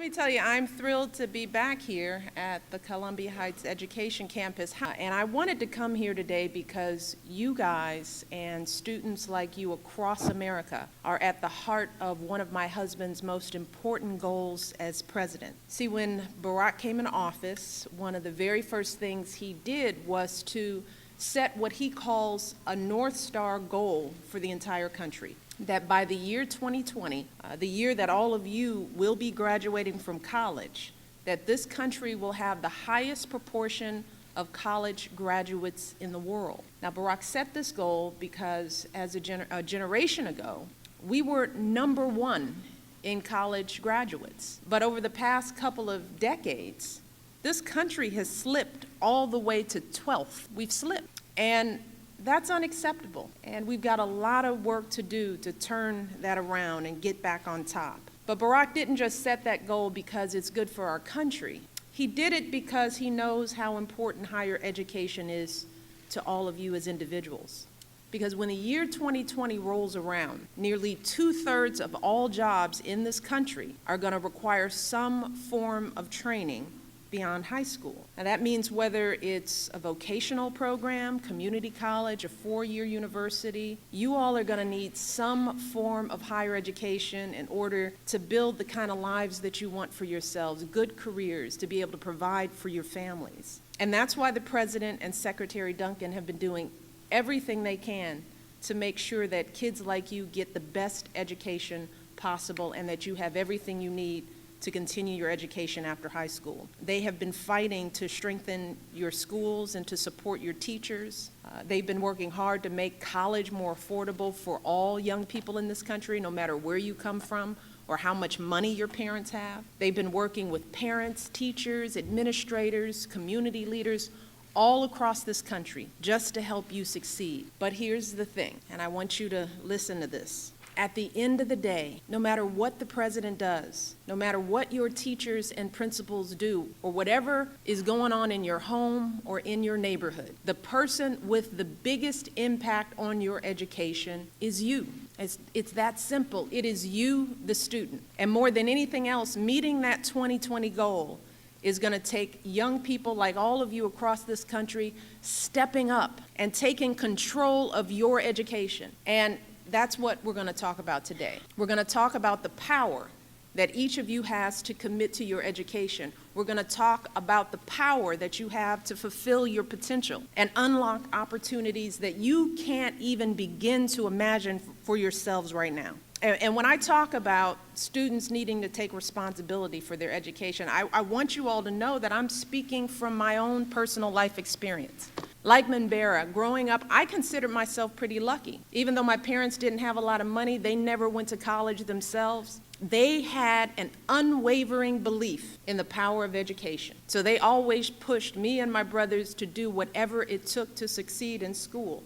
me tell you, I'm thrilled to be back here at the Columbia Heights Education Campus. And I wanted to come here today because you guys and students like you across America are at the heart of one of my husband's most important goals as president. See, when Barack came in office, one of the very first things he did was to set what he calls a North Star goal for the entire country. That by the year 2020, the year that all of you will be graduating from college, that this country will have the highest proportion of college graduates in the world. Now, Barack set this goal because as a generation ago, we were #1 in college graduates. But over the past couple of decades, this country has slipped all the way to 12th. We've slipped. And that's unacceptable, and we've got a lot of work to do to turn that around and get back on top. But Barack didn't just set that goal because it's good for our country. He did it because he knows how important higher education is to all of you as individuals. Because when the year 2020 rolls around, nearly 2/3 of all jobs in this country are going to require some form of training beyond high school. Now that means whether it's a vocational program, community college, a 4-year university, you all are going to need some form of higher education in order to build the kind of lives that you want for yourselves, good careers, to be able to provide for your families. And that's why the President and Secretary Duncan have been doing everything they can to make sure that kids like you get the best education possible and that you have everything you need to continue your education after high school. They have been fighting to strengthen your schools and to support your teachers. They've been working hard to make college more affordable for all young people in this country, no matter where you come from or how much money your parents have. They've been working with parents, teachers, administrators, community leaders, all across this country just to help you succeed. But here's the thing, and I want you to listen to this. At the end of the day, no matter what the president does, no matter what your teachers and principals do, or whatever is going on in your home or in your neighborhood, the person with the biggest impact on your education is you. It's that simple. It is you, the student. And more than anything else, meeting that 2020 goal is going to take young people like all of you across this country stepping up and taking control of your education. And that's what we're going to talk about today. We're going to talk about the power that each of you has to commit to your education. We're going to talk about the power that you have to fulfill your potential and unlock opportunities that you can't even begin to imagine for yourselves right now. And when I talk about students needing to take responsibility for their education, I want you all to know that I'm speaking from my own personal life experience. Like Minbera, growing up, I considered myself pretty lucky. Even though my parents didn't have a lot of money, they never went to college themselves. They had an unwavering belief in the power of education. So they always pushed me and my brothers to do whatever it took to succeed in school.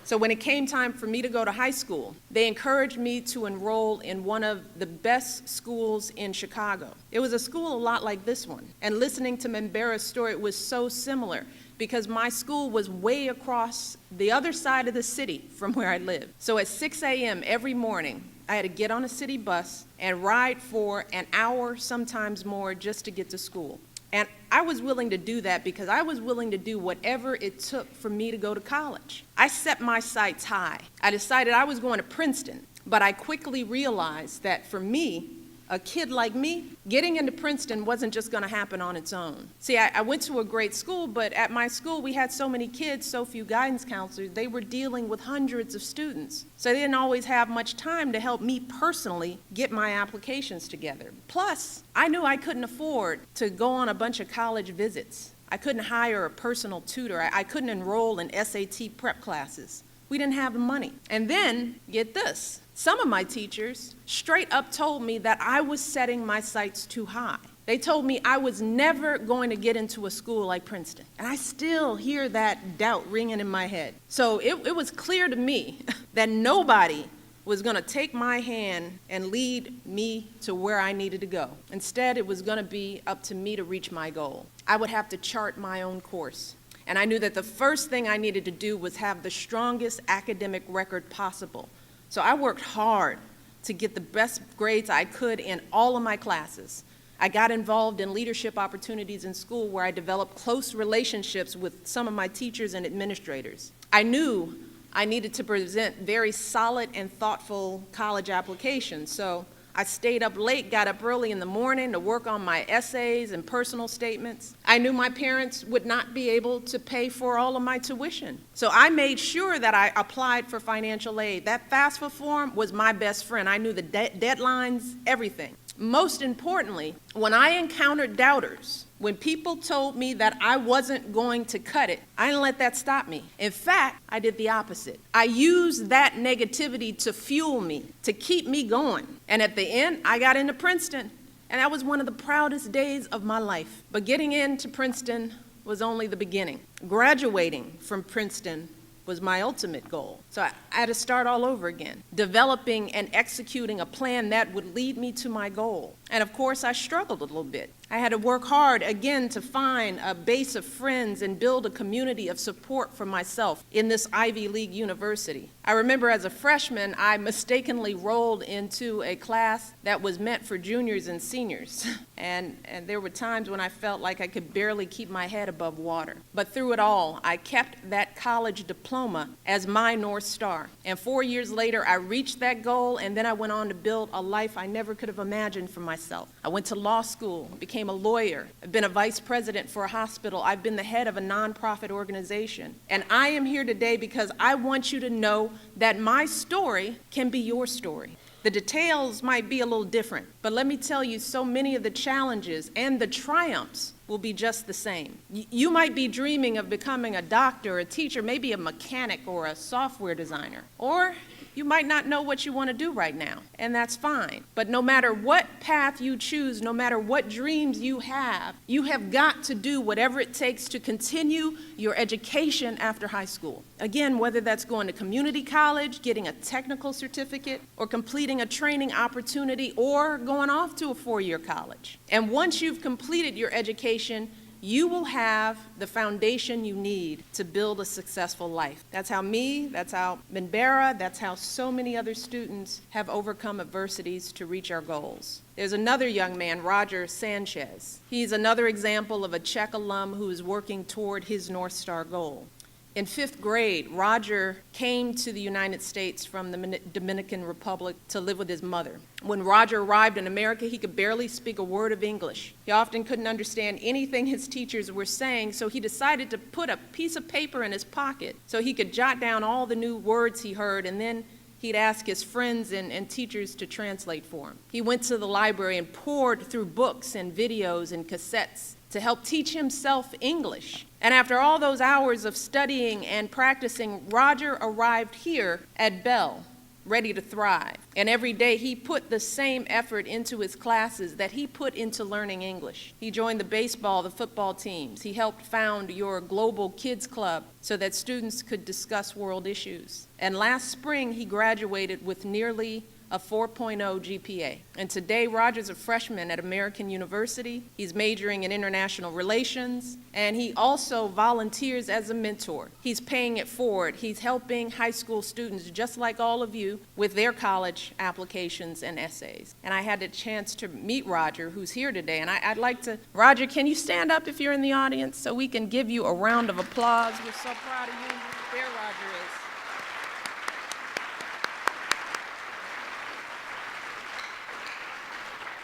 So when it came time for me to go to high school, they encouraged me to enroll in one of the best schools in Chicago. It was a school a lot like this one. And listening to Minbera's story, it was so similar because my school was way across the other side of the city from where I lived. So at 6 a.m. every morning, I had to get on a city bus and ride for an hour, sometimes more, just to get to school. And I was willing to do that because I was willing to do whatever it took for me to go to college. I set my sights high. I decided I was going to Princeton, but I quickly realized that for me, a kid like me, getting into Princeton wasn't just going to happen on its own. See, I went to a great school, but at my school we had so many kids, so few guidance counselors, they were dealing with hundreds of students. So they didn't always have much time to help me personally get my applications together. Plus, I knew I couldn't afford to go on a bunch of college visits. I couldn't hire a personal tutor. I couldn't enroll in SAT prep classes. We didn't have the money. And then, get this, some of my teachers straight up told me that I was setting my sights too high. They told me I was never going to get into a school like Princeton. And I still hear that doubt ringing in my head. So it was clear to me that nobody was going to take my hand and lead me to where I needed to go. Instead, it was going to be up to me to reach my goal. I would have to chart my own course. And I knew that the first thing I needed to do was have the strongest academic record possible. So I worked hard to get the best grades I could in all of my classes. I got involved in leadership opportunities in school where I developed close relationships with some of my teachers and administrators. I knew I needed to present very solid and thoughtful college applications, so I stayed up late, got up early in the morning to work on my essays and personal statements. I knew my parents would not be able to pay for all of my tuition. So I made sure that I applied for financial aid. That FAFSA form was my best friend. I knew the deadlines, everything. Most importantly, when I encountered doubters, when people told me that I wasn't going to cut it, I didn't let that stop me. In fact, I did the opposite. I used that negativity to fuel me, to keep me going. And at the end, I got into Princeton, and that was one of the proudest days of my life. But getting into Princeton was only the beginning. Graduating from Princeton was my ultimate goal. So I had to start all over again, developing and executing a plan that would lead me to my goal. And of course, I struggled a little bit. I had to work hard again to find a base of friends and build a community of support for myself in this Ivy League university. I remember as a freshman, I mistakenly rolled into a class that was meant for juniors and seniors. And there were times when I felt like I could barely keep my head above water. But through it all, I kept that college diploma as my North Star. And 4 years later, I reached that goal, and then I went on to build a life I never could have imagined for myself. I went to law school, became a lawyer. I've been a vice president for a hospital. I've been the head of a nonprofit organization. And I am here today because I want you to know that my story can be your story. The details might be a little different, but let me tell you, so many of the challenges and the triumphs will be just the same. You might be dreaming of becoming a doctor, a teacher, maybe a mechanic or a software designer, or you might not know what you want to do right now, and that's fine. But no matter what path you choose, no matter what dreams you have got to do whatever it takes to continue your education after high school. Again, whether that's going to community college, getting a technical certificate, or completing a training opportunity, or going off to a four-year college. And once you've completed your education, you will have the foundation you need to build a successful life. That's how me, that's how Minbera, that's how so many other students have overcome adversities to reach our goals. There's another young man, Roger Sanchez. He's another example of a Czech alum who is working toward his North Star goal. In 5th grade, Roger came to the United States from the Dominican Republic to live with his mother. When Roger arrived in America, he could barely speak a word of English. He often couldn't understand anything his teachers were saying, so he decided to put a piece of paper in his pocket so he could jot down all the new words he heard, and then he'd ask his friends and teachers to translate for him. He went to the library and poured through books and videos and cassettes to help teach himself English. And after all those hours of studying and practicing, Roger arrived here at Bell, ready to thrive. And every day he put the same effort into his classes that he put into learning English. He joined the baseball, the football teams. He helped found your Global Kids Club so that students could discuss world issues. And last spring he graduated with nearly a 4.0 GPA. And today, Roger's a freshman at American University. He's majoring in international relations, and he also volunteers as a mentor. He's paying it forward. He's helping high school students, just like all of you, with their college applications and essays. And I had the chance to meet Roger, who's here today, and I'd like to, Roger, can you stand up if you're in the audience so we can give you a round of applause? We're so proud of you. There Roger is.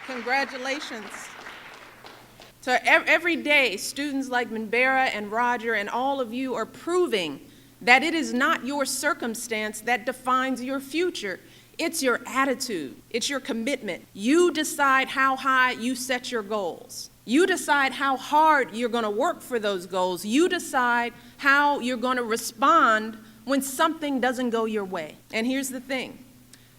Congratulations. So every day, students like Minbera and Roger and all of you are proving that it is not your circumstance that defines your future. It's your attitude. It's your commitment. You decide how high you set your goals. You decide how hard you're going to work for those goals. You decide how you're going to respond when something doesn't go your way. And here's the thing.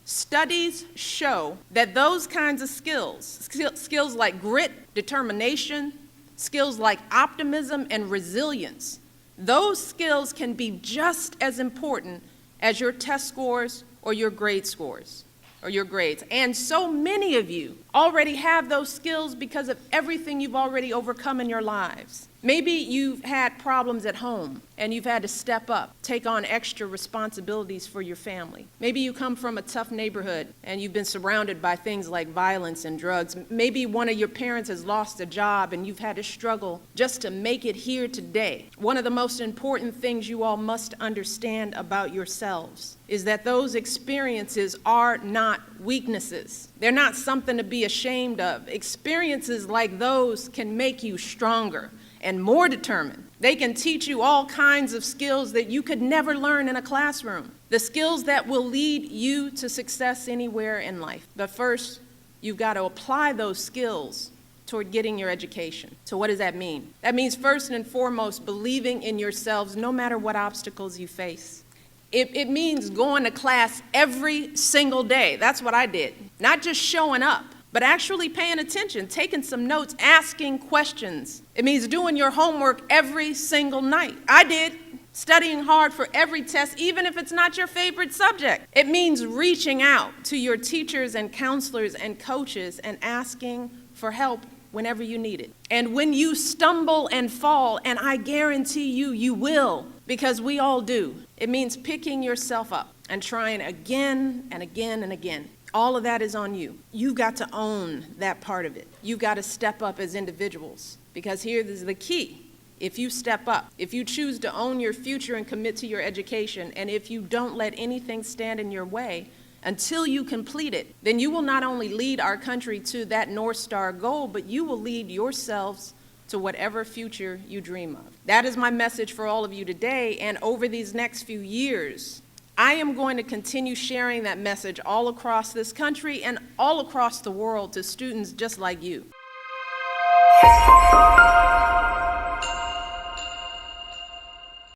Studies show that those kinds of skills like grit, determination, skills like optimism and resilience, those skills can be just as important as your test scores or your grade scores or your grades. And so many of you already have those skills because of everything you've already overcome in your lives. Maybe you've had problems at home and you've had to step up, take on extra responsibilities for your family. Maybe you come from a tough neighborhood and you've been surrounded by things like violence and drugs. Maybe one of your parents has lost a job and you've had to struggle just to make it here today. One of the most important things you all must understand about yourselves is that those experiences are not weaknesses. They're not something to be ashamed of. Experiences like those can make you stronger and more determined. They can teach you all kinds of skills that you could never learn in a classroom. The skills that will lead you to success anywhere in life. But first, you've got to apply those skills toward getting your education. So what does that mean? That means first and foremost, believing in yourselves no matter what obstacles you face. It means going to class every single day. That's what I did. Not just showing up, but actually paying attention, taking some notes, asking questions. It means doing your homework every single night. I did. Studying hard for every test, even if it's not your favorite subject. It means reaching out to your teachers and counselors and coaches and asking for help whenever you need it. And when you stumble and fall, and I guarantee you, you will, because we all do, it means picking yourself up and trying again and again and again. All of that is on you. You've got to own that part of it. You've got to step up as individuals, because here is the key. If you step up, if you choose to own your future and commit to your education, and if you don't let anything stand in your way until you complete it, then you will not only lead our country to that North Star goal, but you will lead yourselves to whatever future you dream of. That is my message for all of you today, and over these next few years, I am going to continue sharing that message all across this country and all across the world to students just like you.